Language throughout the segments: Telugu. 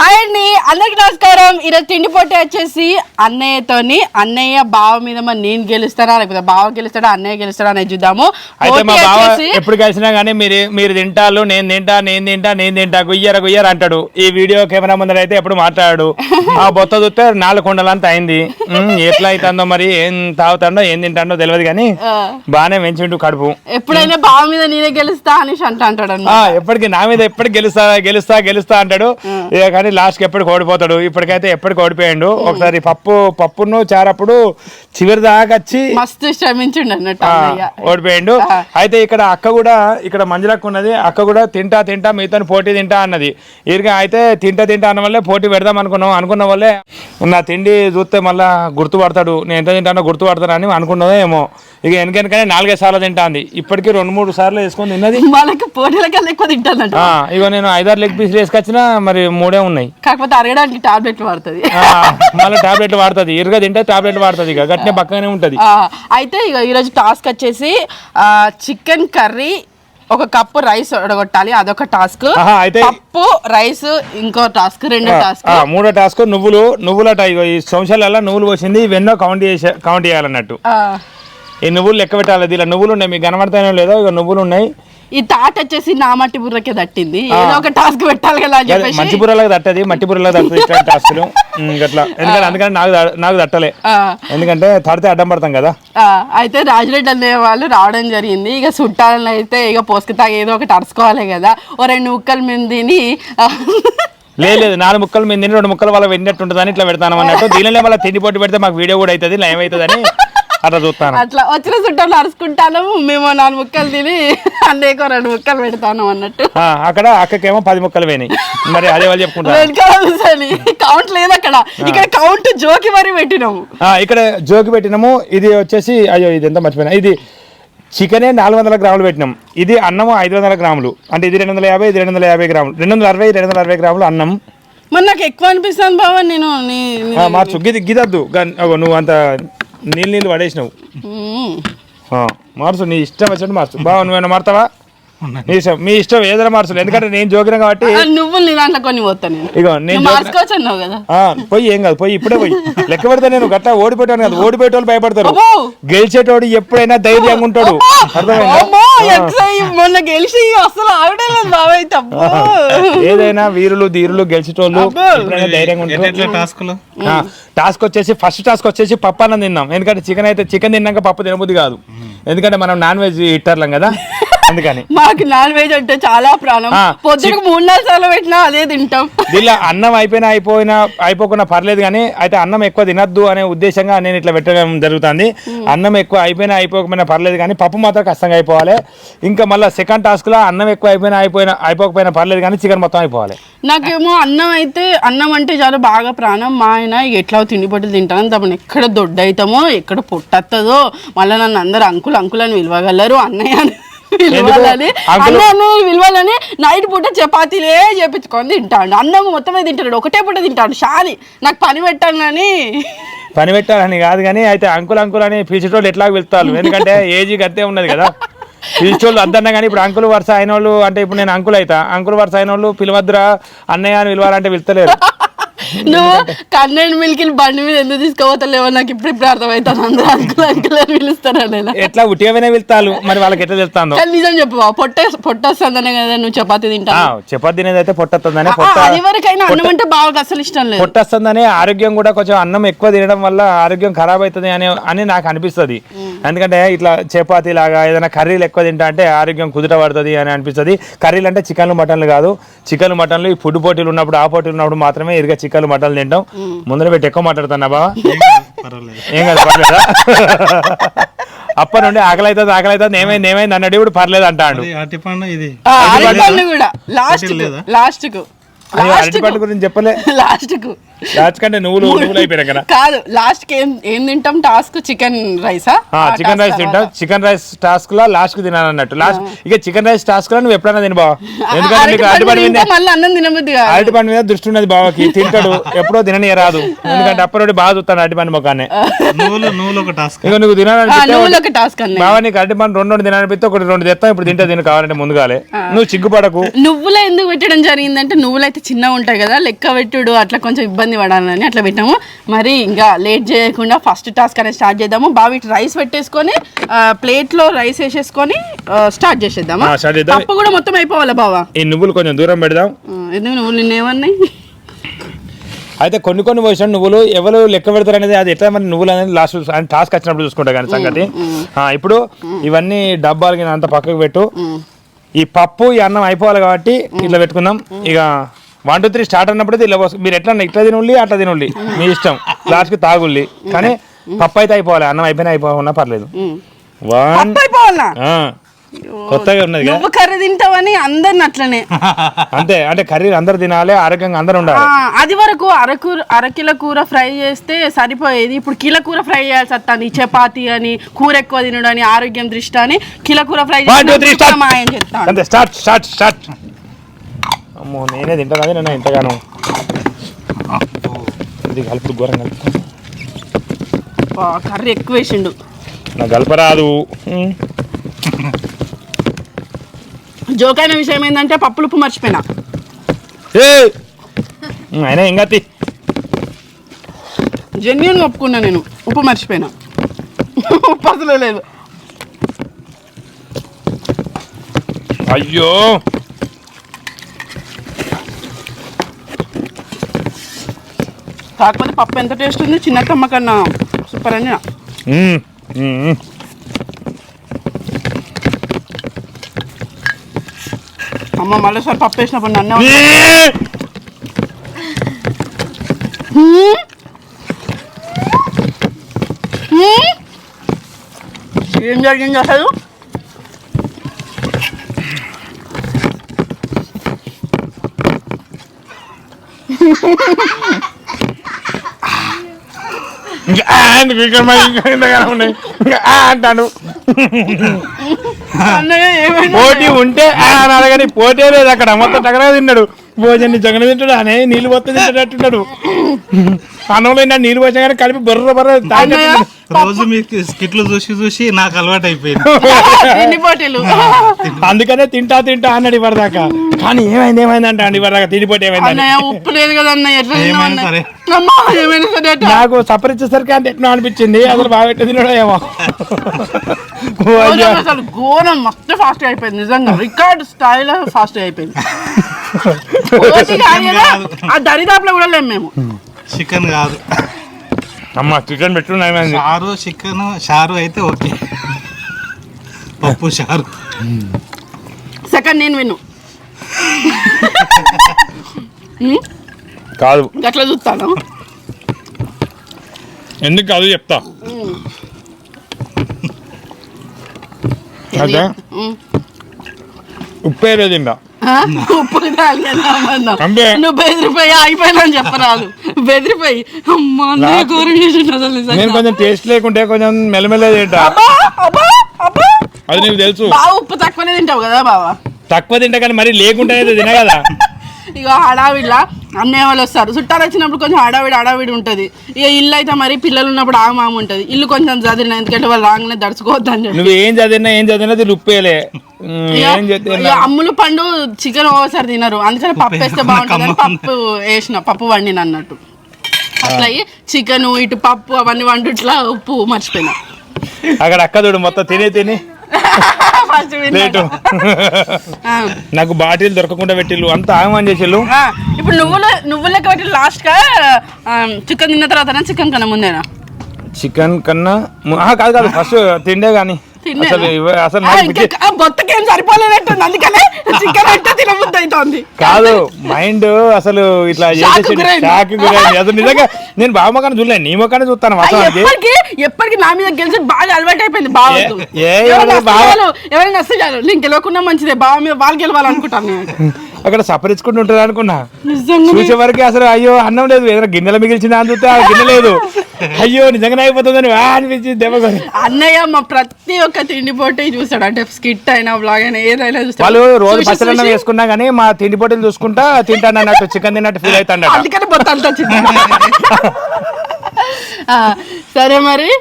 హాయ్ అండి, అందరికి నమస్కారం. ఈరోజు తిండి పోటీ వచ్చేసి అన్నయ్యతోని అన్నయ్య బావ మీద మరి నేను గెలుస్తానా లేకపోతే బావ గెలుస్తాడా అన్నయ్య గెలుస్తాడా అనేది చూద్దాము. అయితే మా బావ ఎప్పుడు కలిసినా గానీ మీరు తింటారు నేను తింటా గుయ్యర అంటాడు. ఈ వీడియో కెమెరా ముందర అయితే ఎప్పుడు మాట్లాడాడు. ఆ బొత్త చూస్తే 4 కుండలంతా అయింది. ఎట్లా అవుతుందో మరి ఏం తాగుతాడో ఏం తింటాడో తెలియదు కానీ బాగానే పెంచిండు కడుపు. ఎప్పుడైనా బావ మీద నేనే గెలుస్తా అనేసి అంటాడు. ఎప్పటికి నా మీద ఎప్పటికి గెలుస్తా అంటాడు. కానీ లాస్ట్ కి ఎప్పటికి ఓడిపోతాడు. ఇప్పటికైతే ఎప్పటికి ఓడిపోయాడు. ఒకసారి పప్పును చారప్పుడు చివరి దాకా వచ్చి మస్తు శ్రమించిండు అన్నట్టు ఓడిపోయాడు. అయితే ఇక్కడ అక్క కూడా ఇక్కడ మంజులక్క ఉన్నది. అక్క కూడా తింటా మీతో పోటీ తింటా అన్నది. ఇరుగా అయితే తింటా అన్న వల్లే పోటీ పెడదాం అనుకున్న వల్లే నా తిండి చూస్తే మళ్ళా గుర్తుపడతాడు. నేను ఎంత తింటానో గుర్తుపడతాను అని అనుకున్నదో ఏమో. ఇక వెనకనే 4-5 సార్లు తింటాంది. ఇప్పటికి 2-3 సార్లు వేసుకొని తిన్నది. వాళ్ళకి పోటీల కన్నా ఎక్కువ తింటాను. ఇక నేను 5-6 లెగ్ పీసులు వేసుకొచ్చినా మరి 3 ఉన్నాయి. కాకపోతే అరగడానికి టాబ్లెట్లు వాడుతుంది. మళ్ళీ టాబ్లెట్లు వాడుతుంది. ఇరుగా తింటే టాబ్లెట్లు వాడుతుంది. ఇక గట్టినే పక్కనే ఉంటది. అయితే ఇక ఈరోజు టాస్క్ వచ్చేసి చికెన్ కర్రీ, ఒక కప్పు రైస్ ఒడగొట్టాలి, అదొక టాస్క్. పప్పు రైస్ ఇంకో టాస్క్, 2 టాస్క్. 3వ టాస్క్ నువ్వులట. ఈ సంవత్సరాల నువ్వులు పోసింది ఇవన్నో కౌంట్ చేయాలన్నట్టు. ఈ నువ్వులు లెక్క పెట్టాలి. దీనిలో నువ్వులు ఉన్నాయి, మీకు కనబడతాయో లేదో. ఇక నువ్వులు ఉన్నాయి. ఈ తాట వచ్చేసి నా మట్టి బుర్రకే తట్టింది. ఏదో ఒక టాస్క్ పెట్టాలి కదా అని చెప్పేసి మట్టి బుర్రలకు తట్టది, మట్టి బుర్రలకు తట్టదు ఇట్లాంటి టాస్కులు. అట్లా ఎందుకంటే నాకు తట్టలే, ఎందుకంటే తడితే అడ్డం పడతాం కదా. అయితే రాజరెడ్డి అనే వాళ్ళు రావడం జరిగింది. ఇక చుట్టాలని అయితే ఇక పోసుకు తాగి ఏదో ఒకటి అరుచుకోవాలి కదా. ఓ 2 ముక్కలు మేము తిని లేదు 4 ముక్కలు మేము తిని 2 ముక్కలు వాళ్ళ వెళ్ళినట్టు ఉంటుందని ఇట్లా పెడతాను అన్నట్టు. దీనిలో వాళ్ళ తిండి పోటీ పెడితే మాకు వీడియో కూడా అవుతుంది, లైవ్ అవుతుందని అట్లా చూస్తాను. అట్లా వచ్చిన చుట్టాలు అరుచుకుంటాను. మేము 4 ముక్కలు తిని అన్నయ్యకో 2 ముక్కలు పెడతాను అన్నట్టు. అక్కడ అక్కకేమో 10 ముక్కలు పోయినాయి. మరి అదే వాళ్ళు చెప్పుకుంటారు. కౌంట్ లేదు అక్కడ. ఇక్కడ కౌంట్ జోకి మరి పెట్టినాము. ఇక్కడ జోకి పెట్టినాము. ఇది వచ్చేసి అయ్యో ఇది ఎంత మర్చిపోయినా. ఇది చికెనే 400 గ్రాములు పెట్టినాం. ఇది అన్నము 500 గ్రాములు. అంటే ఇది 250, ఇది 250 గ్రాములు, 260 గ్రాములు అన్నం. మరి నాకు ఎక్కువ అనిపిస్తాను బాబా. నేను మార్చు గిదద్దు. నువ్వు అంత నీళ్ళు పడేసినావు. మార్చు, నీ ఇష్టం వచ్చినట్టు మార్చు. బావ నువ్వేనా మారుతావా? మీ ఇష్టం ఏదైనా మార్చు. ఎందుకంటే నేను జోకిన కాబట్టి నువ్వు దాంట్లో కొన్ని పోతాను. ఇగో నేను పోయి ఏం కాదు, పోయి ఇప్పుడే పోయి లెక్క పెడతా. నేను గట్లా ఓడిపోయాను కదా. ఓడిపోయేటోళ్ళు భయపడతారు. గెలిచేటోడు ఎప్పుడైనా ధైర్యంగా ఉంటాడు. మొన్న గెలిచి అసలు ఆగలేదు బాబాయ్. ఏదైనా వీరులు ధీరులు గెలిచేటోళ్ళు ఎప్పుడైనా ధైర్యంగా ఉంటారు. టాస్క్ వచ్చేసి ఫస్ట్ టాస్క్ వచ్చేసి పప్పు అన్నం తిన్నాం. ఎందుకంటే చికెన్ తిన్నాక పప్పు తినబుద్ధి కాదు. ఎందుకంటే మనం నాన్ వెజ్ ఇట్టర్లం కదా, అందుకని. మాకు నాన్ వెజ్ అంటే చాలా ప్రాణం. పొద్దున 3-4 సార్లు పెట్టినా అదే తింటాం. దీనిలో అన్నం అయిపోకుండా పర్లేదు కానీ అయితే అన్నం ఎక్కువ తినద్దు అనే ఉద్దేశంగా నేను ఇట్లా పెట్టడం జరుగుతుంది. అన్నం ఎక్కువ అయిపోకపోయినా పర్లేదు కానీ పప్పు మాత్రం కష్టంగా అయిపోవాలి. ఇంకా మళ్ళీ సెకండ్ టాస్క్ లో అన్నం ఎక్కువ అయిపోకపోయినా పర్లేదు కానీ చికెన్ మొత్తం అయిపోవాలి. నాకేమో అన్నం అంటే చాలా బాగా ప్రాణం. మా ఆయన ఎట్లా తిండి పట్టులు తింటాను. తప్పని ఎక్కడ దొడ్డ అవుతామో ఎక్కడ పొట్టొస్తుందో మళ్ళీ నన్ను అందరు అంకుల్ అని పిలవగలరు. అన్నయ్య విలువాలని నైట్ పూట చపాతీలే చేపించుకొని తింటాడు. అన్నం మొత్తమే తింటాడు. ఒకటే పూట తింటాడు. షాలి నాకు పని పెట్టాలని కాదు కానీ అయితే అంకుల్ అని పిలిచేటోళ్ళు ఎట్లా వెళ్తారు. ఎందుకంటే ఏజీ గట్టే ఉన్నది కదా. పిలిచేవాళ్ళు అద్దన్నా కానీ ఇప్పుడు అంకుల్ వరుస అయిన వాళ్ళు అంటే ఇప్పుడు నేను అంకుల్ అవుతా. అంకుల్ వరుస అయిన వాళ్ళు పిలవద్దురా అన్నయ్య అని పిలవాలంటే వెళ్తలేరు. నువ్వు కన్నెండు మిల్కిలు బండి మీద ఎందుకు తీసుకోవతలేవో నాకు ఇప్పుడు అర్థమవుతాను. అందరూ అంకుల్ అని పిలుస్తారా? ఎట్లా ఉట్టిగానే వెళ్తారు మరి వాళ్ళకి ఎట్లా తెలుస్తాను. నిజం చెప్పు, పొట్టొస్తుందనే కదా నువ్వు చపాతి తింటావు. చపాతి తినేది అయితే పొట్టొస్తుందని. ఎవరికైనా అన్నం అంటే బాగా అసలు ఇష్టం లేదు. పొట్టొస్తుందని ఆరోగ్యం కూడా కొంచెం అన్నం ఎక్కువ తినడం వల్ల ఆరోగ్యం ఖరాబ్ అవుతుంది అని నాకు అనిపిస్తుంది. ఎందుకంటే ఇట్లా చపాతీ లాగా ఏదైనా కర్రీలు ఎక్కువ తింటా అంటే ఆరోగ్యం కుదుట పడుతుంది అని అనిపిస్తుంది. కర్రీలు అంటే చికెన్లు మటన్లు కాదు. చికెన్ మటన్లు ఈ ఫుడ్ పోటీలు ఉన్నప్పుడు ఆ పోటీలు ఉన్నప్పుడు మాత్రమే ఇరుగా చికెన్ మటన్లు తింటాం. ముందర పెట్టి ఎక్కువ మాట్లాడుతున్నా బావా. ఏం కాదు, పర్లేదా? అప్ప నుండి ఆకలి అవుతుంది ఏమైంది అన్నాడు. ఇప్పుడు పర్లేదు అంటాడు. లాస్ట్ అరటిపండు గురించి చెప్పలే. లాస్ట్ కంటే నువ్వులు అయిపోయినా కదా. కాదు లాస్ట్ కి ఏం తింటాం టాస్క్ చికెన్ రైసా? చికెన్ రైస్ తింటావు. చికెన్ రైస్ టాస్క్ లో లాస్ట్ కు తినాలన్నట్టు. లాస్ట్ ఇక చికెన్ రైస్ టాస్క్ లో నువ్వు ఎప్పుడైనా తినబా, ఎందుకంటే నీకు అరటిపండు మీద అన్నం తినబుద్ది కాదు. అరటిపండు మీద దృష్టి ఉన్నది బావకి, తింటాడు ఎప్పుడో తినని రాదు, ఎందుకంటే అప్పటి బాగా చూస్తాను అరటిపండు మొక్కాన్ని. ఇక నువ్వు తినాలనిపిస్తే బావా నీకు అరటిపండు రెండు తినాలనిపిస్తే ఒకటి రెండు తెస్తాం, ఇప్పుడు తింటే తిని కావాలంటే ముందుగాలే. నువ్వు సిగ్గుపడకు. నువ్వులే ఎందుకు పెట్టడం జరిగిందంటే నువ్వులు అయితే చిన్నగా ఉంటాయి కదా, లెక్క పెట్టుడు అట్లా కొంచెం ఇబ్బంది పడాలని అట్లా పెట్టాము. మరి ఇంకా లేట్ చేయకుండా ఫస్ట్ టాస్క్ అనేది స్టార్ట్ చేద్దాము. బావి రైస్ పెట్టేసుకొని ప్లేట్ లో రైస్ వేసేసుకొని స్టార్ట్ చేసేద్దాము. పప్పు కూడా మొత్తం అయిపోవాలా బావా? ఈ నువ్వులు కొంచెం దూరం పెడదాం. ఎందుకు నువ్వులు నిన్నేమన్నాయి? అయితే కొన్ని పోసిన నువ్వులు ఎవరు లెక్క పెడతారు అనేది అది ఎట్లా మరి నువ్వులు అనేది లాస్ట్ టాస్క్ వచ్చినప్పుడు చూసుకుంటా కానీ సంగతి. ఇప్పుడు ఇవన్నీ డబ్బాలకి అంత పక్కకు పెట్టు. ఈ పప్పు ఈ అన్నం అయిపోవాలి కాబట్టి ఇట్లా పెట్టుకుందాం. ఇక 1 2 3 స్టార్ట్ అన్నప్పుడు ఇలా మీరు ఎట్లా ఇట్లా తినుల్లి అట్లా తినుల్లి మీ ఇష్టం, లాస్ట్కి తాగుల్లి. కానీ పప్పు అయితే అయిపోవాలి, అన్నం అయిపోయినా అయిపోయినా పర్లేదు. కొత్తగా ఉన్నది నువ్వు కర్రీ తింటావని అందరిని అట్లనే అంతే, అంటే కర్రీ అందరు తినాలి, ఆరోగ్యంగా అందరు ఉండాలి. అది వరకు అరకిల కూర ఫ్రై చేస్తే సరిపోయేది, ఇప్పుడు కిలో కూర ఫ్రై చేయాల్సి వస్తుంది. చపాతి అని కూర ఎక్కువ తినడు అని ఆరోగ్యం దృష్టి అని కిలో కూర ఫ్రై అంతే. స్టార్ట్. అమ్మో నేనే తింటా కదా నేను ఎంతగానో. ఇది కలుపుడు ఘోరం కలుపుతా, కర్రీ ఎక్కువ వేసిండు, నాకు కలపరాదు. జోకైన విషయం ఏంటంటే పప్పులు ఉప్పు మర్చిపోయినా. అయినా ఇంకా జెన్యూన్గా ఒప్పుకున్నా నేను, ఉప్పు మర్చిపోయినా. ఉప్పు అసలు లేదు. అయ్యో కాకపోతే పప్పు ఎంత టేస్ట్ ఉంది, చిన్నత్తమ్మ కన్నా సూపర్ అని. అమ్మ మళ్ళీసారి పప్పు వేసినప్పుడు నన్ను ఏం జరిగింది అసలు? అంటాను పోటీ ఉంటే అనాలి కానీ పోటీ లేదు అక్కడ. మొత్తం టగరా తిన్నాడు, భోజనం జగన్ తింటాడు అనే నీళ్ళు మొత్తం తింటాడు. అన్నంలో నీళ్ళు పోసా కానీ కలిపి బర్ర రోజు మీకు స్కిట్లు చూసి నాకు అలవాటు అయిపోయింది. అందుకనే తింటా అన్నాడు ఇవ్వదాకా. కానీ ఏమైంది అంటే అండి ఇవ్వదాకా తిండిపోటీ ఏమైంది, ఉప్పు లేదు కదా నాకు సపర్ ఇచ్చేసరికి అంటే ఎట్లా అనిపించింది. అసలు బాగా ఎట్లా తినడం ఏమో. అసలు ఘోరం మస్తు ఫాస్ట్ అయిపోయింది, నిజంగా రికార్డ్ స్థాయిలో ఫాస్ట్ అయిపోయింది. ఆ దరిదాపులో కూడా లేము మేము. చికెన్ కాదు అమ్మ, చికెన్ పెట్టు. చికెన్ షారు అయితే ఓకే, పప్పు షారు. సెకండ్ నేను విను కాదు అట్లా చూస్తాను. ఎందుకు కాదు చెప్తా. అదే ఉప్పే లేదు ఇంకా. ఉప్పు నువ్వు బెదిరిపోయి అయిపోయినా అని చెప్పరాదు. బెదిరిపోయి నేను కొంచెం టేస్ట్ లేకుంటే కొంచెం మెల్లమెల్ల తింటా. అది నీకు తెలుసు. బాగా ఉప్పు తక్కువనే తింటావు కదా బావా? తక్కువ తింటా కానీ మరి లేకుంటే తిన కదా. ఇక హడావిడిలా అన్నయ్య వాళ్ళు వస్తారు, చుట్టాలు వచ్చినప్పుడు కొంచెం హడావిడి ఉంటుంది. ఇక ఇల్లు అయితే మరి పిల్లలు ఉన్నప్పుడు ఆగమామ ఉంటుంది. ఇల్లు కొంచెం చదివిన, ఎందుకంటే వాళ్ళు రాగానే దడుచుకోవద్దని చెప్పి. నువ్వు ఏం చదివినా ఉప్పేలే. అమ్ములు పండు చికెన్ ఓసారి తినరు, అందుకని పప్పు వేస్తే బాగుంటుంది. పప్పు వండిన అన్నట్టు అట్లా చికెన్ ఇటు పప్పు అవన్నీ వండుట్లా ఉప్పు మర్చిపోయినా. అక్కడ అక్క చూడు మొత్తం తిని నాకు బాటిల్ దొరకకుండా పెట్టిల్లు, అంత ఆగమని చేసిల్లు. ఇప్పుడు నువ్వు లెక్క పెట్టి లాస్ట్ గా చికెన్ తిన్న తర్వాత చికెన్ కన్నా ముందేనా? చికెన్ కన్నా కాదు ఫస్ట్ తిండే గానీ బొత్తకేం సరిపోలేనట్టుంది, అందుకనే చికెన్ అంటే తినబుద్ధి అవుతుంది. కాదు మైండ్ అసలు ఇట్లా అసలు నిజంగా నేను బావ మొక్కని చూడలేదు, నీ మొక్కనే చూస్తాను. ఎప్పటికీ నా మీద గెలిచి బాగా అలవాటు అయిపోయింది. బావ ఎవరైనా వస్తే చాలు, నేను గెలవకుండా మంచిదే, బావ మీద వాళ్ళు గెలవాలనుకుంటాను నేను. అక్కడ సపరించుకుంటూ ఉంటారు అనుకున్నా. నిజంగా చూసే వరకు అసలు అయ్యో అన్నం లేదు, ఏదైనా గిన్నెల మిగిల్చిన అందుతే ఆ గిన్నె లేదు. అయ్యో నిజంగానే అయిపోతుందని అనిపించింది దెబ్బకొని. అన్నయ్య మా ప్రతి ఒక్క తిండి పోటీ చూస్తాడు, అంటే స్కిట్ అయినా బ్లాగ్ అయినా ఏదైనా చూస్తాడు. వాళ్ళు రోజు పచ్చడన్నం వేసుకున్నా కానీ మా తిండి పోటీలు చూసుకుంటా తింటాను అన్నట్టు, చికెన్ తిన్నట్టు ఫీల్ అవుతాడు. అందుకని మొత్తం అంతా సరే మరి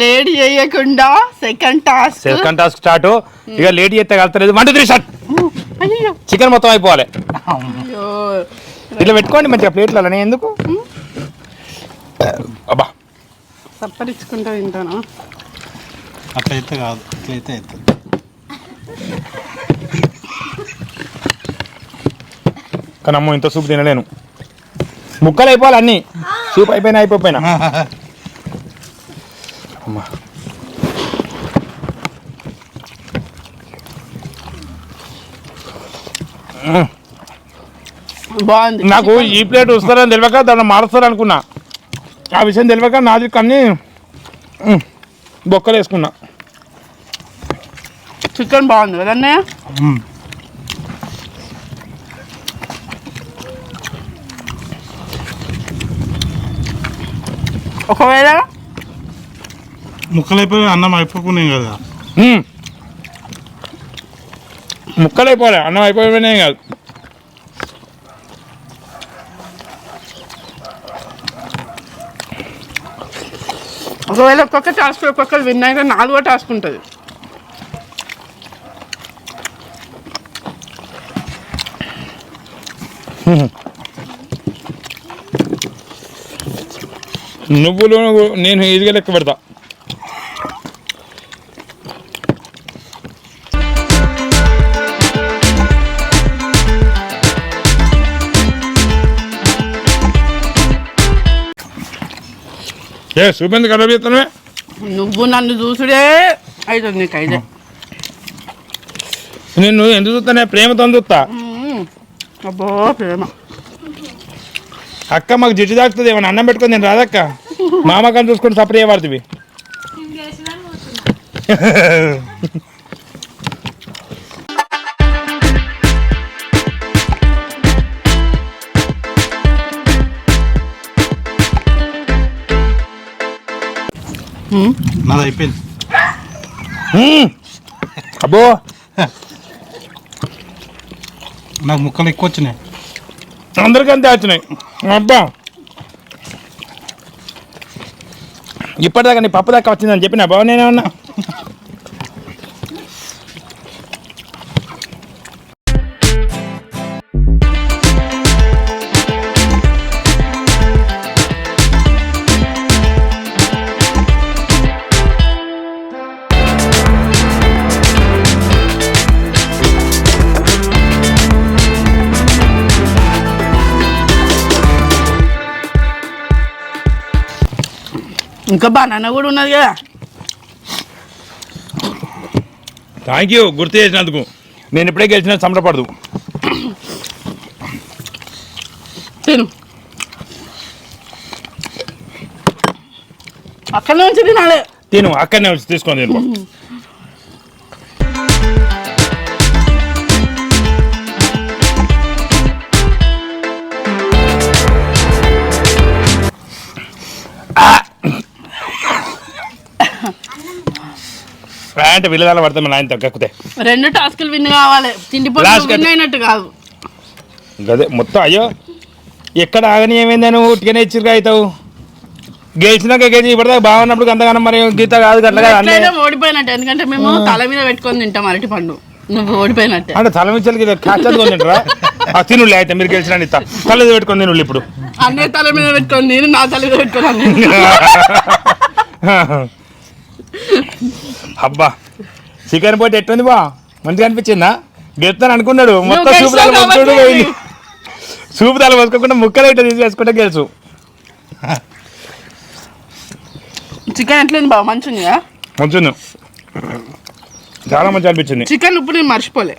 లేట్ చేయకుండా సెకండ్ టాస్క్ స్టార్ట్. ఇక లేట్ చేస్తే కలుతలేదు. 1 2 3 స్టార్ట్. చికెన్ మొత్తం అయిపోవాలి. ఇట్లా పెట్టుకోండి మంచిగా ప్లేట్లలో. ఎందుకు అబ్బా సప్పరించుకుంటూ తింటాను. అట్లయితే కాదు, అట్లయితే అవుతుంది. కానీ అమ్మ ఇంత సూప్ తినలేను. ముక్కలు అయిపోవాలి అన్నీ. సూప్ అయిపోయినా అమ్మా. బాగుంది. నాకు ఈ ప్లేట్ వస్తారని తెలియక దాన్ని మారుస్తారు అనుకున్నా. ఆ విషయం తెలియక నాది కన్నీ బొక్కలు వేసుకున్నా. చికెన్ బాగుంది కదా అన్నయ్య. ఒకవేళ ముక్కలు అయిపోయి అన్నం అయిపోకున్నాయి కదా. ముక్కలు అయిపోలే, అన్నం అయిపోయినాయి కాదు. ఒకవేళ ఒక్కొక్క టాస్క్ ఒక్కొక్కరు విన్ అయితే 4వ టాస్క్ ఉంటుంది. నువ్వులు నేను ఈజీగా లెక్క పెడతా. చూపింది ఖరాబ్ చేస్తానే. నువ్వు నన్ను చూసుడే అవుతుంది నీకు అయితే. నేను ఎందుకు చూస్తానే? ప్రేమతో చూస్తా. అబ్బో ప్రేమ. అక్క మాకు జిడ్డు తాకుతుంది, ఏమన్నా అన్నం పెట్టుకొని నేను రాదక్క. మామకని చూసుకొని సపరేట్ చేయబడుతుంది. నాది అయిపోయింది. అబ్బో నాకు ముక్కలు ఎక్కువ వచ్చినాయి. అందరికంతే వచ్చినాయి. అబ్బా ఇప్పటిదాకా నీ పప్పు దాకా వచ్చిందని చెప్పిన బాబు నేనేమన్నా. ఇంకా బనానా కూడా ఉన్నది కదా. థ్యాంక్ యూ గుర్తు చేసినందుకు. నేను ఇప్పుడే గెలిచిన సంబరపడదు. తిను అక్కడ నుంచి తినాలి. తిను అక్కడనే వచ్చి తీసుకొని తిను. అంటే విలుదాల పడతాం ఆయన తగ్గకుతే. 2 టాస్కులు విన్ కావాలి. తిండి పొట్టు విన్ అయినట్టు కాదు. గదే మొత్తం. అయ్యో ఎక్కడ ఆగని ఏమైందా? నువ్వు ఉట్టిగానే ఇచ్చిరుగా అవుతావు. గెలిచినాక గెలిచి ఇప్పటిదాకా బాగున్నప్పుడు అంతగానం మరి గీత కాదు గట్లా కాదు. ఓడిపోయినట్టు. ఎందుకంటే మేము తల మీద పెట్టుకొని తింటాం అరటి పండు. నువ్వు ఓడిపోయినట్టే. అంటే తల మించాలకి కాచదుకొని తింటారా? తినులే అయితే మీరు గెలిచిన ఇస్తా. తల మీద పెట్టుకొని తిను. ఇప్పుడు అన్నీ తల మీద పెట్టుకొని నేను నా తల మీద పెట్టుకోను. అబ్బా చికెన్ పోటీ ఎట్టుంది బా? మంచిగా అనిపించిందా? గెలుస్తాను అనుకున్నాడు. మొత్తం సూపు తల పోసుకుంటూ పోయింది. సూపు తల పోసుకోకుండా ముక్కలు ఇట్లా తీసేసుకుంటే గెలుచు. చికెన్ ఎట్లేదు బాగా మంచిగా మంచిగా చాలా మంచిగా అనిపించింది. చికెన్ ఉప్పు నేను మర్చిపోలే.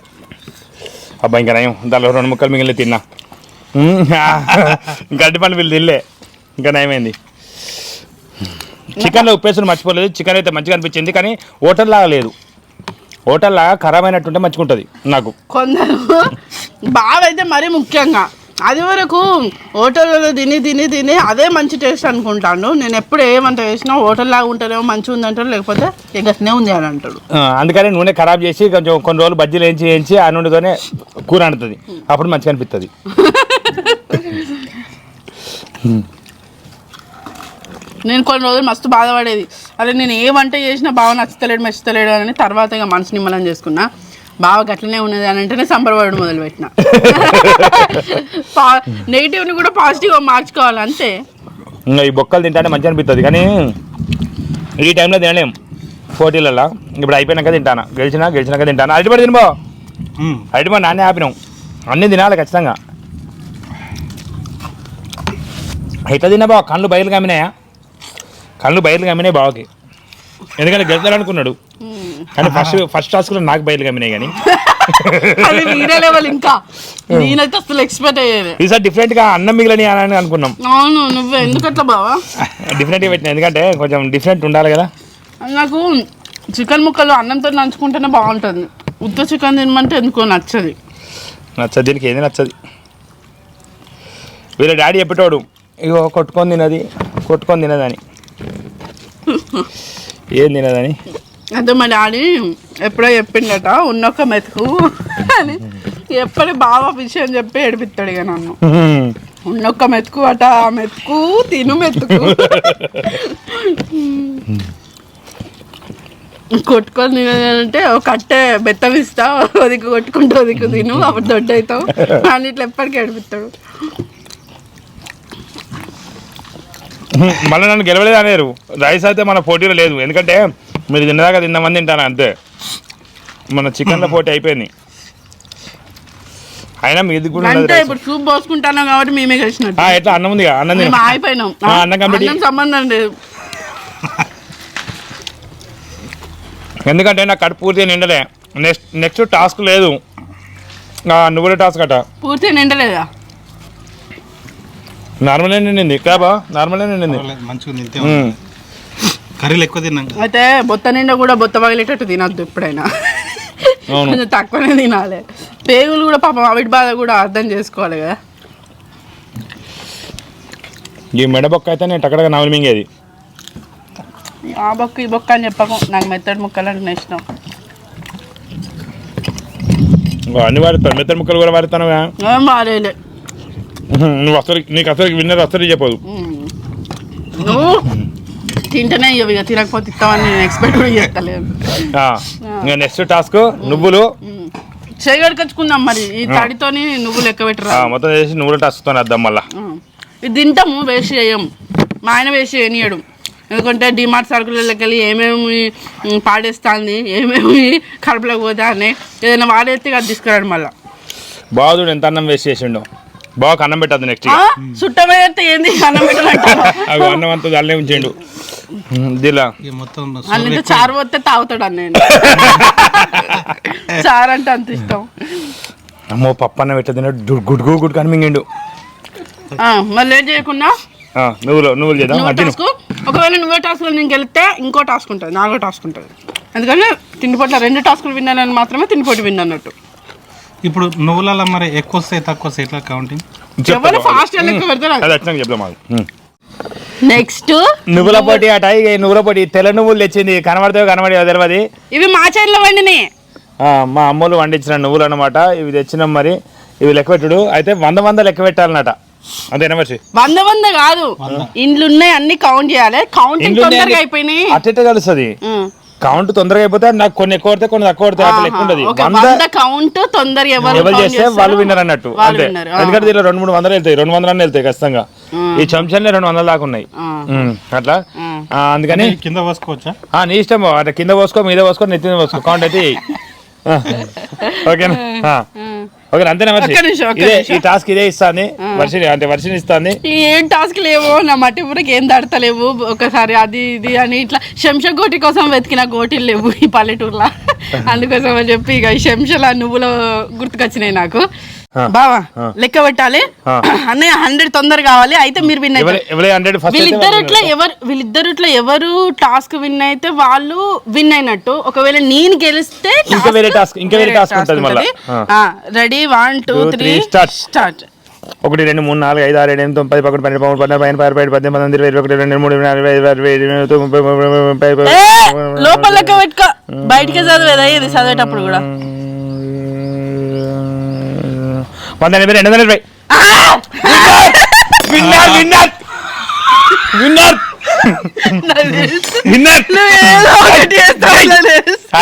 అబ్బా ఇంకా నయం దానిలో 2 ముక్కలు మిగిలిన తిన్నా. గడ్డి పని వీళ్ళు తినలే, ఇంకా నయమైంది. చికెన్లో ఉప్పేసులు మర్చిపోలేదు. చికెన్ అయితే మంచిగా అనిపించింది, కానీ హోటల్ లాగా లేదు. హోటల్ లాగా ఖరాబ్ అయినట్టుంటే మంచిగా ఉంటుంది నాకు. కొందరు బావ అయితే మరీ ముఖ్యంగా అది వరకు హోటల్లో తిని అదే మంచి టేస్ట్ అనుకుంటాను. నేను ఎప్పుడు ఏమంట చేసినా హోటల్ లాగా ఉంటారేమో మంచిగా ఉంది అంటారు, లేకపోతే గట్టినే ఉంది అని అంటాడు. అందుకని నూనె ఖరాబ్ చేసి కొంచెం కొన్ని రోజులు బజ్జీలు వేయించి ఆ నూనెతోనే కూర అంటుంది, అప్పుడు మంచిగా అనిపిస్తుంది. నేను కొన్ని రోజులు మస్తు బాధపడేది, అదే నేను ఏ వంట చేసినా బాగా నచ్చుతలేడు అని. తర్వాత ఇక మనసు నిమ్మలం చేసుకున్నా, బాగా గట్లనే ఉన్నది అని అంటేనే సంబరపడడం మొదలుపెట్టిన. నెగిటివ్ని కూడా పాజిటివ్గా మార్చుకోవాలి అంతే. ఇంకా ఈ బొక్కలు తింటానే మంచిగా అనిపిస్తుంది, కానీ ఈ టైంలో తినలేం పోటీలలో. ఇప్పుడు అయిపోయినాక తింటాను, గెలిచినాక తింటాను. అరటిపడి తినబో, అరటిపడి నాన్నే ఆపినాం, అన్నీ తినాలి ఖచ్చితంగా. ఎట్లా తినబా, కళ్ళు బయలు కమ్మినాయా? కళ్ళు బయలు కమ్మినాయి బావకి, ఎందుకంటే గెలుతాలనుకున్నాడు. కానీ ఫస్ట్ టాస్క్లో నాకు బయలు కమ్మినాయి. కానీ వేరే లెవెల్, ఇంకా నేనైతే అసలు ఎక్స్పెక్ట్ అయ్యేది. ఈసారి డిఫరెంట్గా అన్నం మిగిలిని అని అనుకున్నాం. అవును, నువ్వు ఎందుకట్లా బావా డిఫరెంట్గా పెట్టినా, ఎందుకంటే కొంచెం డిఫరెంట్ ఉండాలి కదా. నాకు చికెన్ ముక్కలు అన్నంతో నంచుకుంటేనే బాగుంటుంది, ఉత్త చికెన్ తినమంటే ఎందుకో నచ్చదు. దీనికి ఏది నచ్చదు. వీళ్ళ డాడీ చెప్పేటోడు, ఇగో కొట్టుకొని తినదని. ఏం తినదని అదే మా డాడీ ఎప్పుడో చెప్పిండట, ఉన్నొక్క మెతుకు అని. ఎప్పుడు బాగా విషయం చెప్పి ఏడిపిస్తాడు ఇక నన్ను. ఉన్నొక్క మెతుకు అట, ఆ మెతుకు తిను మెతుకు కొట్టుకొని తినంటే ఒక కట్టే బెత్తం ఇస్తా, ఒదికు కొట్టుకుంటూ ఒదికు తిను, అప్పుడు దొడ్డు అవుతావు అని ఇట్లా ఎప్పటికీ ఏడిపిస్తాడు. మళ్ళీ నన్ను గెలవలేదు అనేరు. రైస్ అయితే మన పోటీలో లేదు, ఎందుకంటే మీరు తిన్నదాకా తిందామని తింటాను అంతే. మన చికెన్లో పోటీ అయిపోయింది. అయినా మీది కూడా అంటే ఇప్పుడు సూప్ పోసుకుంటాను కాబట్టి మేమే కలిసినట్టు. ఎట్లా అన్నం ఉంది, అన్నం అయిపోయినాం, అన్నం సంబంధం లేదు. ఎందుకంటే నాకు కడుపు పూర్తిగా నిండలే. నెక్స్ట్ టాస్క్ లేదు, నువ్వుల టాస్క్ అట. పూర్తిగా నిండలేదా? నార్మల్గా నిండింది కాబా, నార్మల్గా నిండింది. మంచిగా కర్రీలు ఎక్కువ తిన్నాం. అయితే బొత్త నిండా కూడా బొత్త పగిలేటట్టు తినద్దు ఎప్పుడైనా, కొంచెం తక్కువనే తినాలి. పేగులు కూడా పాపం అవిటి బాధ కూడా అర్థం చేసుకోవాలి కదా. ఈ మెడబొక్క అయితే నేను టక్కడగా నవలి మింగేది. ఆ బొక్క ఈ బొక్క అని చెప్పకు, నాకు మెత్తడి ముక్కలు అంటే ఇష్టం. అన్ని వాడుతాను, మెత్తడి ముక్కలు కూడా వాడుతానుగా. ఏం వాడేలే, నువ్వు అసలు నీకు అసలు విన్నర్ అసలు చెప్పదు. నువ్వు తింటేనే ఇక తినకపోతే ఇస్తామని నేను ఎక్స్పెక్ట్ కూడా చేస్తలేదు. ఇంకా నెక్స్ట్ టాస్క్ నువ్వులు చేయగడుకొచ్చుకుందాం. మరి ఈ తడితోని నువ్వులు లెక్క పెట్టరా, మొత్తం చేసి నువ్వులు టాస్క్తో వద్దాం. మళ్ళీ ఇది తింటాము, వేస్ట్ చేయం. మా ఆయన వేస్ట్ చేయనియడు, ఎందుకంటే డిమార్ట్ సరుకులకి వెళ్ళి ఏమేమి పాడేస్తుంది, ఏమేమి కడుపులోకి పోతా అని ఏదైనా వాడేస్తే అది తీసుకురాడు. మళ్ళీ బాగుడు ఎంత అన్నం వేస్ట్ చేసిండు, బాగా అన్నం పెట్టద్దు. నెక్స్ట్ చుట్టమైతే ఏంది అన్నం పెట్టాలంటారు, అవి అన్నం అంతా దానిలో ఉంచేయండు. దిలా మొత్తం అన్నింటి చారు పోతే తాగుతాడు అన్న, చారు అంటే అంత ఇష్టం. అమ్మో పప్పు అన్నం పెట్ట తిన్నాడు, గుడ్డు కానీ మింగిండు. మరి లేట్ చేయకుండా నువ్వులు చేద్దాం. ఒకవేళ నువ్వే టాస్క్లో నేను గెలిస్తే ఇంకో టాస్క్ ఉంటుంది, నాలుగో టాస్క్ ఉంటుంది. ఎందుకంటే తిండిపోట్ల 2 టాస్కులు విన్నానని మాత్రమే తిండిపోటీ విన్నట్టు. ఇప్పుడు నువ్వులలో మరి ఎక్కువ వస్తాయి తక్కువ వస్తాయి ఎట్లా కౌంటింగ్? ఫాస్ట్ చెప్తాం. నెక్స్ట్ నువ్వుల పొడి అట, నువ్వుల పొడి తెల్ల నువ్వులు తెచ్చింది, కనబడితే తెలియదు. ఇవి మా చేతిలో వండినాయి, మా అమ్మలు వండించిన నువ్వులు అనమాట. ఇవి తెచ్చినాం, మరి ఇవి లెక్క పెట్టుడు అయితే 100 లెక్క పెట్టాలన్నట. అంతేనా? మరి 100 కాదు, ఇండ్లు ఉన్నాయి అన్ని కౌంట్ చేయాలి. కౌంటింగ్ తొందరగా అయిపోయినాయి, అట్ట కలుస్తుంది. కౌంట్ తొందరగా అయిపోతే నాకు కొన్ని ఎక్కువ పడితే కొన్ని తక్కువ పడితే అట్లా లెక్క ఉండదు. కౌంట్ తొందరగా ఎవరు చేస్తే వాళ్ళు విన్నర్ అన్నట్టు. అంతే, ఎందుకంటే దీనిలో 200-300 వెళ్తాయి, 200 వెళ్తాయి ఖచ్చితంగా. ఈ చెంచాలే 200 దాకా ఉన్నాయి అట్లా. అందుకని కింద పోసుకోవచ్చా? నీ ఇష్టం, అట్లా కింద పోసుకో, మీద పోసుకో, నెత్తి పోసుకో, కౌంట్ అయితే. ఓకేనా? ఓకే, అంతేనా? ఈ టాస్క్ ఇదే ఇస్తాను, వర్షిని ఇస్తాను. ఏం టాస్క్ లేవు, నా మట్టి పూరకి ఏం దడతలేవు. ఒకసారి అది ఇది అని ఇట్లా శంష గోటి కోసం వెతికిన గోటీలు లేవు ఈ పల్లెటూరులో. అందుకోసం అని చెప్పి ఇక ఈ శంషల నువ్వులు గుర్తుకొచ్చినాయి నాకు. బావా లెక్క పెట్టాలి అన్నయ్య 100 తొందర కావాలి. అయితే మీరు విన్ వీళ్ళిద్దరిట్లో ఎవరు టాస్క్ విన్ అయితే వాళ్ళు విన్ అయినట్టు. ఒకవేళ నేను గెలిస్తే రెడీ 1 2 3 స్టార్ట్. 1 2 3 4 5 6 7 8 9 10 11 12 లోపల లెక్క పెట్టుకో, బయటకే చదివేదా ఇది చదివేటప్పుడు కూడా. 180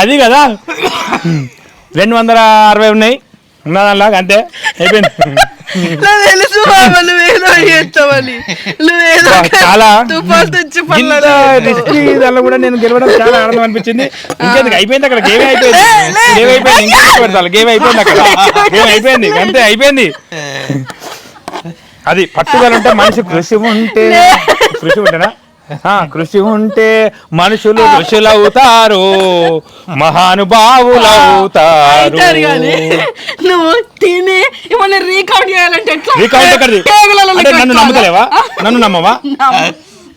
అది కదా 260 ఉన్నాయి ఉన్నదానిలా అంతే అయిపోయింది. చాలా దానిలో కూడా నేను గెలవడం చాలా ఆనందం అనిపించింది. ఇంకేందుకు అయిపోయింది అక్కడ గేమ్ అయిపోయింది. గేమ్ అయిపోయింది అక్కడ గేమ్ అయిపోయింది అంతే అయిపోయింది. అది పట్టుదల ఉంటే మనిషి కృషి ఉంటేనా కృషి ఉంటే మనుషులు ఋషులవుతారు, మహానుభావులవుతారు. నువ్వు తిని ఏమన్నా రీకౌంట్ చేయాలంటే నన్ను నమ్ముతలేవా? నన్ను నమ్మవా?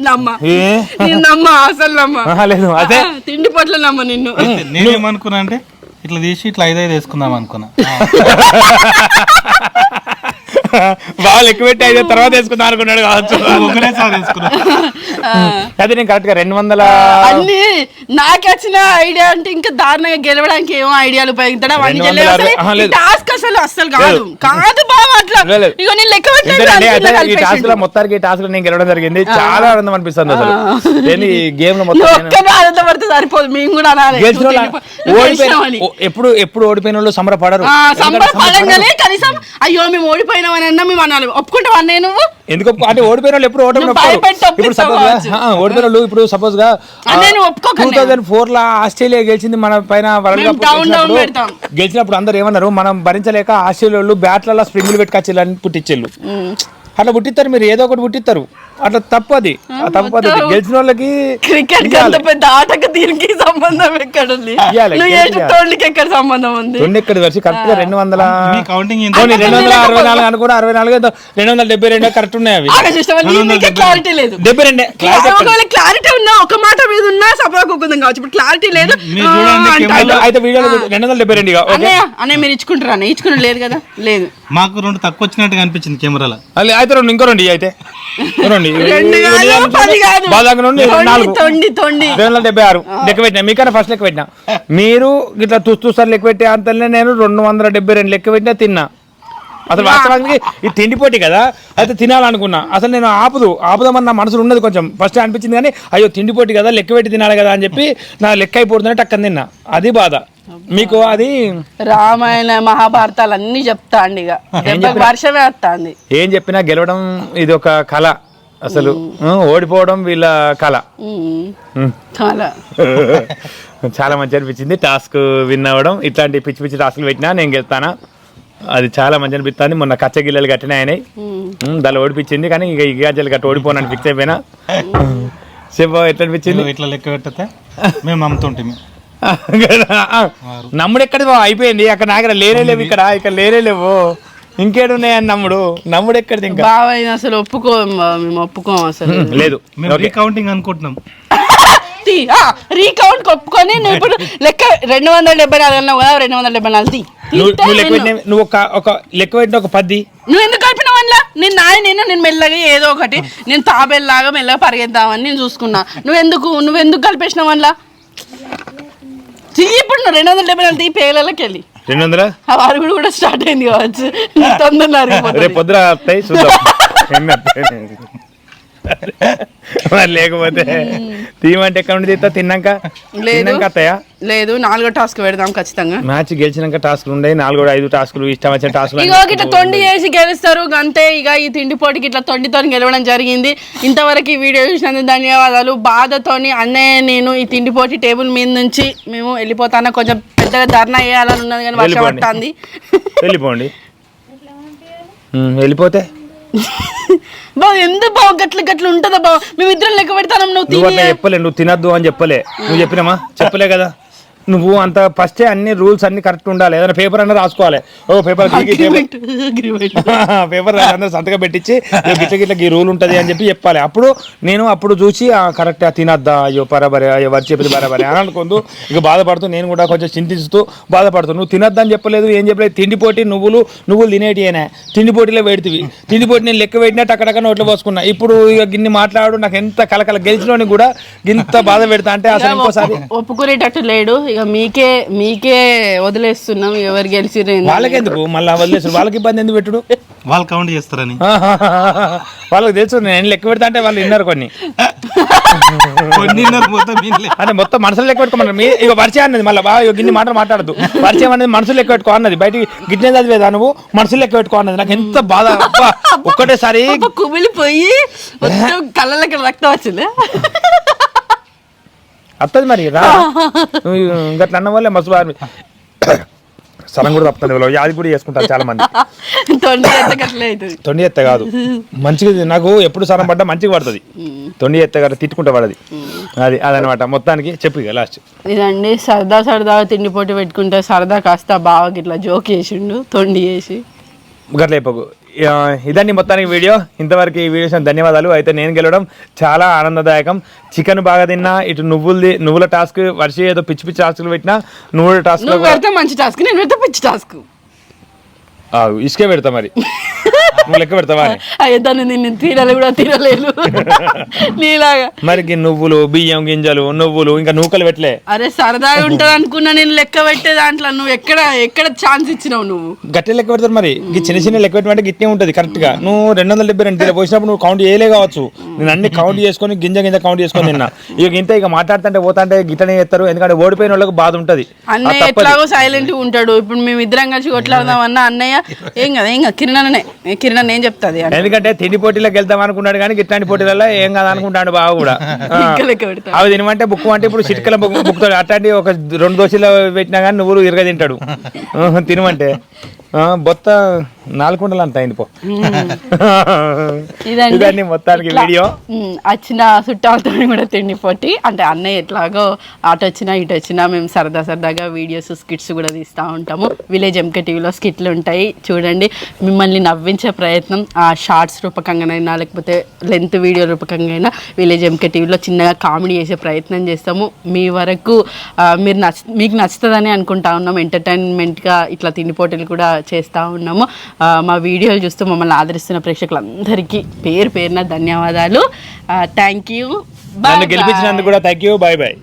నమ్మ అసలు నమ్మ లేదు. అదే తిండి పట్ల నమ్మ నిన్ను. నేనేమనుకున్నా అంటే ఇట్లా తీసి ఇట్లా 5 వేసుకుందాం అనుకున్నా. వాళ్ళు ఎక్కువ పెట్టి 5 తర్వాత వేసుకుందాం అనుకున్నాడు కావచ్చు. అదే నేను కరెక్ట్ గా 200 అన్ని నాకు వచ్చిన ఐడియా అంటే ఇంకా దారుణంగా గెలవడానికి ఏమో ఐడియాలు ఉపయోగిస్తాడా టాస్క్ అసలు కాదు బాబా అట్లా. ఇగో నేను లెక్క ఈ టాస్క్ లో మొత్తానికి టాస్క్ లో నేను గెలవడం జరిగింది. చాలా ఆనందం అనిపిస్తుంది అసలు. గేమ్ లో మొత్తం ఆనందపడితే సరిపోదు, మేము కూడా అనాలి. ఎప్పుడు ఓడిపోయిన వాళ్ళు సంబరపడరు. సంబరపడంగానే కనీసం అయ్యో మేము ఓడిపోయినామని అన్నా మేము అనాలి. ఒప్పుకుంటావా అన్నయ్య నువ్వు? ఎందుకు అంటే ఓడిపోయిన వాళ్ళు ఎప్పుడు ఓడిపోయిన వాళ్ళు ఇప్పుడు సపోజ్ గా 2004 లో ఆస్ట్రేలియా గెలిచింది మన పైన వరల్డ్ కప్ గెలిచినప్పుడు అందరు ఏమన్నారు, మనం భరించలేక ఆస్ట్రేలియా వాళ్ళు బ్యాట్లలో స్ప్రింగులు పెట్టుకొచ్చేళ్ళని పుట్టించేళ్ళు. అట్లా పుట్టిస్తారు, మీరు ఏదో ఒకటి పుట్టిస్తారు. అట్లా తప్పది గెలిచిన వాళ్ళకి. క్రికెట్ పెద్ద ఆటకు దీనికి సంబంధం ఎక్కడుంది? ఎక్కడ సంబంధం ఉంది? ఎక్కడ కలిసి కరెక్ట్ గా 264 అనుకో 64 272 కరెక్ట్ ఉన్నాయి. అవి క్లారిటీ లేదు. 72 క్లారిటీ ఉన్నా ఒక మాట మీద ఉన్నా సభాకుందాం కావచ్చు. ఇప్పుడు క్లారిటీ లేదు. అయితే వీడియోలో 272 అనే మీరు ఇచ్చుకుంటారా? ఇచ్చుకుని లేదు కదా. లేదు, మాకు 2 తక్కువ వచ్చినట్టుగా అనిపించింది కెమెరాలో. అయితే 2 ఇంకో 2 అయితే 276 లెక్క పెట్టినా. మీకన్నా ఫస్ట్ లెక్క పెట్టినా. మీరు ఇట్లా చూస్తారు లెక్క పెట్టే అంతనే నేను 272 లెక్క పెట్టినా తిన్నా. అసలు వాస్తవానికి ఇది తిండి పోటీ కదా, అయితే తినాలనుకున్నా. అసలు నేను ఆపుదామని నా మనసులో ఉన్నది కొంచెం ఫస్ట్ అనిపించింది, కానీ అయ్యో తిండి పోటీ కదా లెక్క పెట్టి తినాలి కదా అని చెప్పి నా లెక్క అయిపోతుందని టక్కని తిన్నా. అది బాధ. మీకు అది రామాయణ మహాభారతాలు అన్ని చెప్తా అండి. ఇక వర్షమే వస్తుంది. ఏం చెప్పినా గెలవడం ఇది ఒక కళ. అసలు ఓడిపోవడం వీళ్ళ కళ. చాలా మంచి అనిపించింది టాస్క్ విన్ అవ్వడం. ఇట్లాంటి పిచ్చి పిచ్చి టాస్క్లు పెట్టినా నేను గెలుస్తానా, అది చాలా మంచి అనిపిస్తుంది. మొన్న కచ్చగిల్లలు కట్టినా అయినాయి, దాన్ని ఓడిపించింది. కానీ ఇక ఈ గజ్జలు గట్టి ఓడిపోనని ఫిక్స్ అయిపోయినా. చెప్పు ఎట్లా అనిపించింది? ఇట్లా లెక్క పెట్టతే మేము నమ్ముతుంటే నమ్ముడు ఎక్కడ అయిపోయింది. అక్కడ నాగర లేనేలేవు, ఇక్కడ లేనేలేవు. ఇంకేడున్నాయని నమ్ముడు ఎక్కడిది? ఇంకా బాబాయ్ అసలు మేము ఒప్పుకోం అసలు. లేదు, రీకౌంటింగ్ అనుకుంటున్నాం. రీకౌంట్ ఒప్పుకొని నువ్వు ఇప్పుడు లెక్క 274 అన్నావు కదా, 274 నువ్వు ఒక లెక్క పెట్టిన ఒక 10 నువ్వు ఎందుకు కలిపినావు అందులో? నేను మెల్లగా ఏదో ఒకటి నేను తాబేల్లాగా మెల్లగా పరిగెత్తామని నేను చూసుకున్నా. నువ్వెందుకు కలిపేసినావు అందులో? ఇప్పుడు 274 పేర్లకి వెళ్ళి 200 వారు కూడా స్టార్ట్ అయింది కావచ్చు. రేపు పొద్దున వస్తాయి చూద్దాం. లేకపోతే తీయమంటే ఎక్కడ నుండి తీస్తా? తిన్నాక వస్తాయా? లేదు, 4వ టాస్క్ పెడదాం ఖచ్చితంగా. మ్యాచ్ గెలిచినాక టాస్క్లు ఉన్నాయి, 4 5 టాస్క్లు ఇష్టం వచ్చిన టాస్క్లు. ఇట్లా తొండి చేసి గెలుస్తారు అంతే. ఇక ఈ తిండి పోటీకి ఇట్లా తొండితో గెలవడం జరిగింది. ఇంతవరకు ఈ వీడియో చూసినందుకు ధన్యవాదాలు. బాధతోని అన్నయ్య నేను ఈ తిండి పోటీ టేబుల్ మీద నుంచి మేము వెళ్ళిపోతాను. కొంచెం పెద్దగా ధర్నా వేయాలని ఉన్నది కానీ వర్షం పడుతుంది. వెళ్ళిపోతే బాబు ఎందుకు బాబు గట్ల ఉంటుందా బాబు? మేమిద్దరం లెక్క పెడతాను. నువ్వు చెప్పలే, నువ్వు తినద్దు అని చెప్పలే. నువ్వు చెప్పినామా? చెప్పలే కదా. నువ్వు అంత ఫస్ట్ అన్ని రూల్స్ అన్ని కరెక్ట్ ఉండాలి. ఏదైనా పేపర్ అన్న రాసుకోవాలి. ఓ పేపర్ పేపర్ అందరూ సంతకం పెట్టించి గిట్ల గిట్ల ఈ రూల్ ఉంటుంది అని చెప్పాలి. అప్పుడు చూసి కరెక్ట్ తినద్దా, అయ్యో బరాబరే, అయ్యో వరి చెప్పేది బరాబరే అని అనుకుంటూ ఇక బాధపడుతూ నేను కూడా కొంచెం చింతిస్తూ బాధపడుతూ నువ్వు తినద్దని చెప్పలేదు, ఏం చెప్పలేదు. తిండి పోటీ నువ్వులు తినేటియేనా, తిండి పోటీలో పెడితివి. తిండి పోటీ నేను లెక్క పెట్టినట్టు అక్కడక్కడ నోట్లో పోసుకున్నా. ఇప్పుడు ఇక గిన్ని మాట్లాడు నాకు ఎంత కలకల గెలిచిలోని కూడా గింత బాధ పెడతా అంటే అసలు ఇంకోసారి ఒప్పుకునేటట్టు లేడు. ఇక మీకే వదిలేస్తున్నాం. ఎవరు గెలిచిరు వాళ్ళకెందుకు మళ్ళీ వదిలేస్తారు, వాళ్ళకి ఇబ్బంది ఎందుకు పెట్టుడు? వాళ్ళు కౌంట్ చేస్తారని వాళ్ళకి తెలుసు. నేను లెక్క పెడతా అంటే వాళ్ళు విన్నారు కొన్ని అంటే మొత్తం మనసులు లెక్క పెట్టుకోమన్నారు. మీ ఇక పరిచయం అన్నది మళ్ళీ బాగా గిన్ని మాటలు మాట్లాడదు. పరిచయం అనేది మనసులు లెక్క పెట్టుకో అన్నది. బయటికి గిట్నే చదివేదా నువ్వు మనసులు లెక్క పెట్టుకో అన్నది. నాకు ఎంత బాధ ఒక్కటేసారి కుమిలిపోయి కళ్ళకి రక్తం వచ్చింది. వస్తుంది మరి రా ఇంకట్లా అన్న వాళ్ళే మస్తు సరం కూడా తప్పుతుంది. అది కూడా చేసుకుంటారు చాలా మంది. తొండి ఎత్త కాదు మంచిగా, నాకు ఎప్పుడు సరం పడ్డా మంచిగా పడుతుంది. తొండి ఎత్త కదా తిట్టుకుంటా పడది. అదనమాట మొత్తానికి చెప్పు ఇక లాస్ట్ ఇదండి. సరదాగా తిండి పోటీ పెట్టుకుంటే సరదా కాస్త బాగా ఇట్లా జోక్ చేసిండు తొండి చేసి గట్ల చెప్పకు. ఇదండి మొత్తానికి వీడియో. ఇంతవరకు ఈ వీడియోస్ ధన్యవాదాలు. అయితే నేను గెలవడం చాలా ఆనందదాయకం. చికెన్ బాగా తిన్నా, ఇటు నువ్వుల టాస్క్, వర్ష ఏదో పిచ్చి టాస్క్లు పెట్టినా, నువ్వుల టాస్క్ మంచి టాస్క్, నేను పెడతా పిచ్చి టాస్క్. ఇసుకే పెడతా మరి నువ్వు లెక్క పెడతావా? అయ్యో దాన్ని నిన్ను తినాలి కూడా తినలేదు నీలాగా. మరి నువ్వులు, బియ్యం గింజలు, నువ్వులు ఇంకా నూకలు పెట్టలే. అరే సరదాగా ఉంటది అనుకున్నా నేను లెక్క పెట్టే దాంట్లో. నువ్వు ఎక్కడ ఛాన్స్ ఇచ్చినావు? నువ్వు గట్టి లెక్క పెడతారు మరి. చిన్న లెక్క పెట్టమంటే గిట్టే ఉంటది కరెక్ట్ గా. నువ్వు 272 పోసినప్పుడు నువ్వు కౌంట్ చేయలే కావచ్చు. నేను అన్ని కౌంట్ చేసుకొని గింజ కౌంట్ చేసుకొని తిన్నా. ఇక మాట్లాడుతుంటే పోతాంటే గిట్టనే చేస్తారు. ఎందుకంటే ఓడిపోయిన వాళ్ళకి బాధ ఉంటది. అన్నయ్య ఎట్లాగో సైలెంట్ గా ఉంటాడు. ఇప్పుడు మేము ఇద్దరం కలిసి కొట్లాడదాం అన్నా అన్నయ్య ఏం కదా కిరణ్ ఏం చెప్తాది. ఎందుకంటే తిండి పోటీలోకి వెళ్దాం అనుకున్నాడు కానీ ఇట్లాంటి పోటీలలో ఏం కాదు అనుకుంటాడు బాగా కూడా. అవి తినమంటే బుక్ అంటే ఇప్పుడు చిటికల బుక్తాడు. అట్లాంటి ఒక 2 దోశలు పెట్టినా కానీ నువ్వు ఇరగ తింటాడు తినమంటే. బొత్త 4 కుండలు అంత అయింది పో. ఇదండి మొత్తానికి వీడియో. వచ్చిన చుట్టాలతో కూడా తిండి పోటీ అంటే అన్నయ్య ఎట్లాగో అటు వచ్చినా ఇటు వచ్చినా మేము సరదాగా వీడియోస్ స్కిట్స్ కూడా తీస్తూ ఉంటాము. విలేజ్ ఎంకే టీవీలో స్కిట్లు ఉంటాయి చూడండి. మిమ్మల్ని నవ్వించే ప్రయత్నం ఆ షార్ట్స్ రూపకంగానైనా లేకపోతే లెంత్ వీడియో రూపకంగా అయినా విలేజ్ ఎంకే టీవీలో చిన్నగా కామెడీ చేసే ప్రయత్నం చేస్తాము. మీ వరకు మీకు నచ్చుతుందని అనుకుంటా ఉన్నాము. ఎంటర్టైన్మెంట్గా ఇట్లా తిండి పోటీలు కూడా చేస్తూ ఉన్నాము. మా వీడియోలు చూస్తూ మమ్మల్ని ఆదరిస్తున్న ప్రేక్షకులందరికీ పేరున ధన్యవాదాలు. Thank you. గెలిపించినందుకు కూడా థ్యాంక్ యూ. Bye bye.